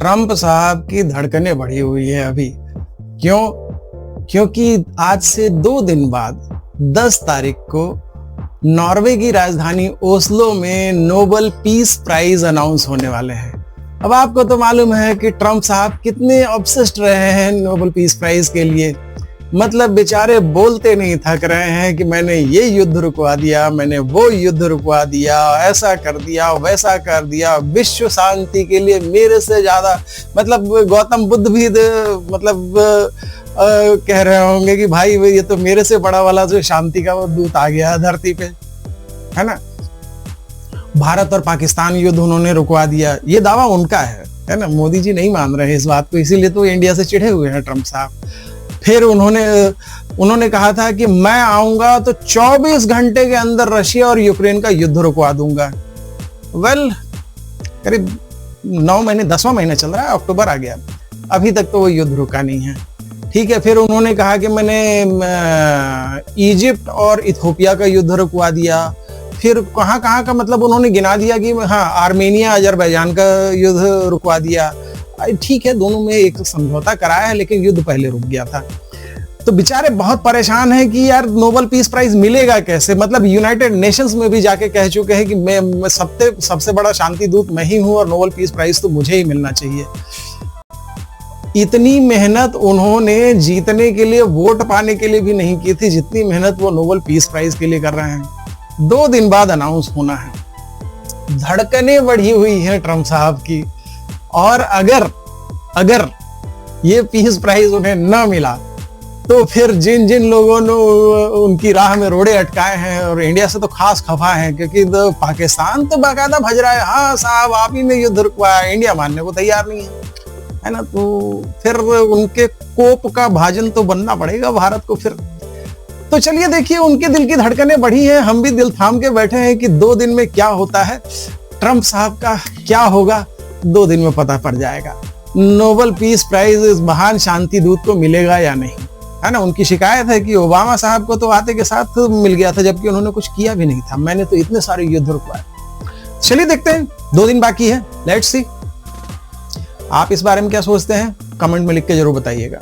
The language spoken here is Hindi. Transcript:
ट्रंप साहब की धड़कनें बढ़ी हुई है अभी। क्यों? क्योंकि आज से 2 दिन बाद 10 तारीख को नॉर्वे की राजधानी ओस्लो में नोबेल पीस प्राइज अनाउंस होने वाले हैं। अब आपको तो मालूम है कि ट्रंप साहब कितने ऑब्सेस्ड रहे हैं नोबेल पीस प्राइज के लिए। मतलब बेचारे बोलते नहीं थक रहे हैं कि मैंने ये युद्ध रुकवा दिया, मैंने वो युद्ध रुकवा दिया, ऐसा कर दिया, वैसा कर दिया, विश्व शांति के लिए मेरे से ज्यादा। मतलब गौतम बुद्ध भी कह रहे होंगे कि भाई ये तो मेरे से बड़ा वाला जो शांति का वो दूत आ गया धरती पे, है ना। भारत और पाकिस्तान युद्ध उन्होंने रुकवा दिया, ये दावा उनका है ना। मोदी जी नहीं मान रहे इस बात को, इसीलिए तो इंडिया से चिढ़े हुए हैं ट्रंप साहब। फिर उन्होंने कहा था कि मैं आऊंगा तो 24 घंटे के अंदर रशिया और यूक्रेन का युद्ध रुकवा दूंगा। करीब 9 महीने 10वां महीना चल रहा है, अक्टूबर आ गया, अभी तक तो वो युद्ध रुका नहीं है। ठीक है, फिर उन्होंने कहा कि मैंने इजिप्ट और इथियोपिया का युद्ध रुकवा दिया। फिर कहाँ कहाँ का मतलब उन्होंने गिना दिया कि हाँ, आर्मेनिया अजरबैजान का युद्ध रुकवा दिया। ठीक है, दोनों में एक समझौता कराया है, लेकिन युद्ध पहले रुक गया था। तो बेचारे बहुत परेशान हैं कि यार नोबेल पीस प्राइज मिलेगा कैसे। मतलब यूनाइटेड नेशंस में भी जाके कह चुके हैं कि मैं सबसे बड़ा शांति दूत मैं ही हूं और नोबेल पीस प्राइज तो मुझे ही मिलना चाहिए। इतनी मेहनत उन्होंने जीतने के लिए, वोट पाने के लिए भी नहीं की थी जितनी मेहनत वो नोबेल पीस प्राइज के लिए कर रहे हैं। 2 दिन बाद अनाउंस होना है। धड़कनें बढ़ी हुई हैं ट्रंप साहब की। और अगर ये पीस प्राइज उन्हें न मिला तो फिर जिन जिन लोगों ने उनकी राह में रोड़े अटकाए हैं, और इंडिया से तो खास खफा है क्योंकि तो पाकिस्तान तो बाकायदा भज रहा है, हाँ साहब आप ही ने युद्ध रुकवाया, इंडिया मानने को तैयार नहीं है ना। तो फिर उनके कोप का भाजन तो बनना पड़ेगा भारत को फिर। तो चलिए देखिए, उनके दिल की धड़कनें बढ़ी हैं, हम भी दिल थाम के बैठे हैं कि 2 दिन में क्या होता है, ट्रंप साहब का क्या होगा 2 दिन में पता पड़ जाएगा। नोबेल पीस प्राइज इस महान शांति दूत को मिलेगा या नहीं, है ना। उनकी शिकायत है कि ओबामा साहब को तो आते के साथ मिल गया था, जबकि उन्होंने कुछ किया भी नहीं था। मैंने तो इतने सारे युद्ध रुकवाए। चलिए देखते हैं, 2 दिन बाकी है, लेट्स सी। आप इस बारे में क्या सोचते हैं, कमेंट में लिख के जरूर बताइएगा।